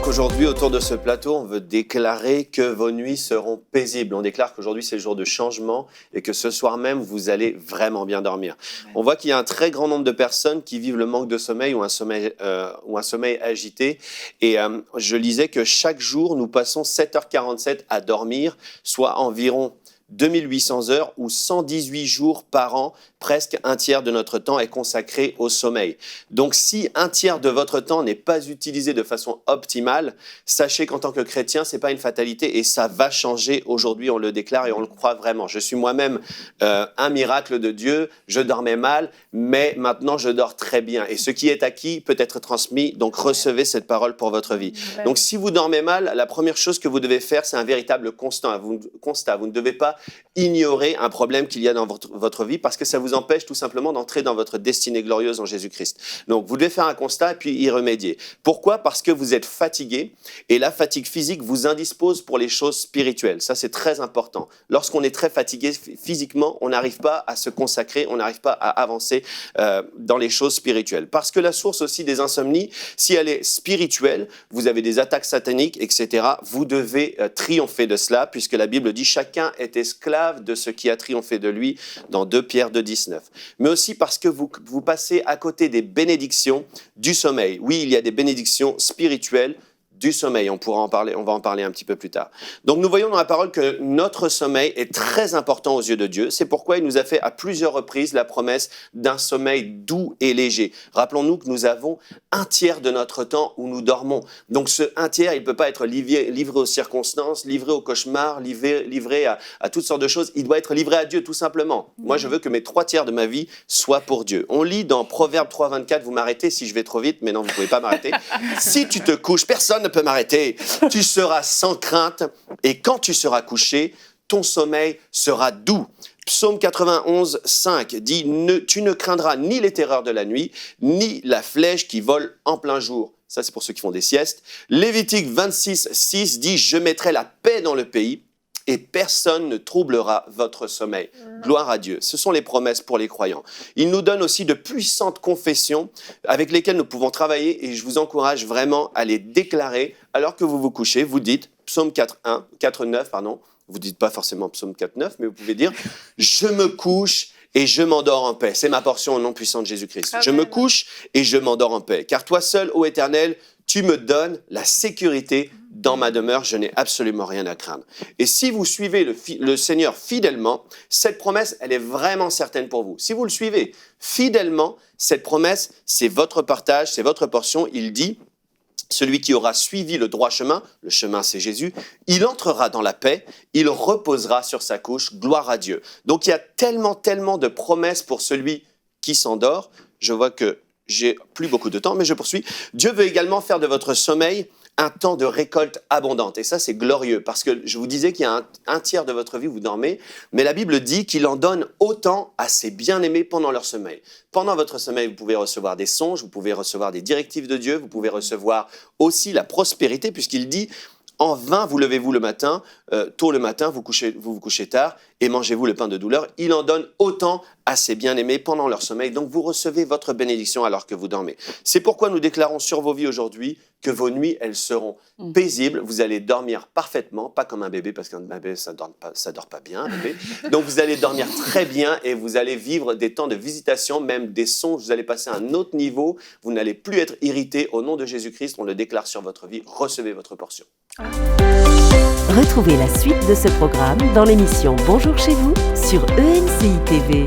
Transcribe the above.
donc aujourd'hui, autour de ce plateau, on veut déclarer que vos nuits seront paisibles. On déclare qu'aujourd'hui, c'est le jour de changement et que ce soir même, vous allez vraiment bien dormir. Ouais. On voit qu'il y a un très grand nombre de personnes qui vivent le manque de sommeil ou un sommeil agité. Et je lisais que chaque jour, nous passons 7h47 à dormir, soit environ 2800 heures ou 118 jours par an. Presque un tiers de notre temps est consacré au sommeil. Donc, si un tiers de votre temps n'est pas utilisé de façon optimale, sachez qu'en tant que chrétien, ce n'est pas une fatalité et ça va changer aujourd'hui, on le déclare et on le croit vraiment. Je suis moi-même un miracle de Dieu, je dormais mal, mais maintenant je dors très bien. Et ce qui est acquis peut être transmis, donc recevez cette parole pour votre vie. Donc, si vous dormez mal, la première chose que vous devez faire, c'est un véritable constat. Vous ne devez pas ignorer un problème qu'il y a dans votre vie parce que ça vous empêche tout simplement d'entrer dans votre destinée glorieuse en Jésus-Christ. Donc, vous devez faire un constat et puis y remédier. Pourquoi ? Parce que vous êtes fatigué et la fatigue physique vous indispose pour les choses spirituelles. Ça, c'est très important. Lorsqu'on est très fatigué physiquement, on n'arrive pas à se consacrer, on n'arrive pas à avancer dans les choses spirituelles. Parce que la source aussi des insomnies, si elle est spirituelle, vous avez des attaques sataniques, etc., vous devez triompher de cela puisque la Bible dit « Chacun est esclave de ce qui a triomphé de lui » dans 2 Pierre 2,19. Mais aussi parce que vous passez à côté des bénédictions du sommeil. Oui, il y a des bénédictions spirituelles du sommeil. On va en parler un petit peu plus tard. Donc, nous voyons dans la parole que notre sommeil est très important aux yeux de Dieu. C'est pourquoi il nous a fait à plusieurs reprises la promesse d'un sommeil doux et léger. Rappelons-nous que nous avons un tiers de notre temps où nous dormons. Donc, ce un tiers, il ne peut pas être livré aux circonstances, livré aux cauchemars, livré à toutes sortes de choses. Il doit être livré à Dieu, tout simplement. Moi, je veux que mes 3 tiers de ma vie soient pour Dieu. On lit dans Proverbe 3,24, vous m'arrêtez si je vais trop vite, mais non, vous ne pouvez pas m'arrêter. Si tu te couches, personne ne peut m'arrêter. Tu seras sans crainte et quand tu seras couché, ton sommeil sera doux. Psaume 91, 5 dit « Tu ne craindras ni les terreurs de la nuit, ni la flèche qui vole en plein jour. » Ça, c'est pour ceux qui font des siestes. Lévitique 26, 6 dit « Je mettrai la paix dans le pays. » Et personne ne troublera votre sommeil. Gloire à Dieu. Ce sont les promesses pour les croyants. Il nous donne aussi de puissantes confessions avec lesquelles nous pouvons travailler et je vous encourage vraiment à les déclarer alors que vous vous couchez. Vous dites, Psaume 4,9, vous ne dites pas forcément Psaume 4,9, mais vous pouvez dire « Je me couche et je m'endors en paix. » C'est ma portion au nom puissant de Jésus-Christ. Amen. Je me couche et je m'endors en paix. Car toi seul, ô Éternel, tu me donnes la sécurité dans ma demeure, je n'ai absolument rien à craindre. Et si vous suivez le Seigneur fidèlement, cette promesse, elle est vraiment certaine pour vous. Si vous le suivez fidèlement, cette promesse, c'est votre partage, c'est votre portion. Il dit, celui qui aura suivi le droit chemin, le chemin c'est Jésus, il entrera dans la paix, il reposera sur sa couche, gloire à Dieu. Donc il y a tellement de promesses pour celui qui s'endort. Je vois que j'ai plus beaucoup de temps, mais je poursuis. Dieu veut également faire de votre sommeil un temps de récolte abondante. Et ça, c'est glorieux, parce que je vous disais qu'il y a un tiers de votre vie, vous dormez, mais la Bible dit qu'il en donne autant à ses bien-aimés pendant leur sommeil. Pendant votre sommeil, vous pouvez recevoir des songes, vous pouvez recevoir des directives de Dieu, vous pouvez recevoir aussi la prospérité, puisqu'il dit « En vain, vous levez-vous le matin, tôt le matin, vous vous couchez tard, et mangez-vous le pain de douleur. » Il en donne autant à ses bien-aimés pendant leur sommeil. Donc, vous recevez votre bénédiction alors que vous dormez. C'est pourquoi nous déclarons sur vos vies aujourd'hui que vos nuits, elles seront paisibles. Vous allez dormir parfaitement, pas comme un bébé, parce qu'un bébé, ça dort pas bien, un bébé. Donc, vous allez dormir très bien et vous allez vivre des temps de visitation, même des songes. Vous allez passer à un autre niveau. Vous n'allez plus être irrité. Au nom de Jésus-Christ, on le déclare sur votre vie. Recevez votre portion. Retrouvez la suite de ce programme dans l'émission Bonjour chez vous sur ENCI TV.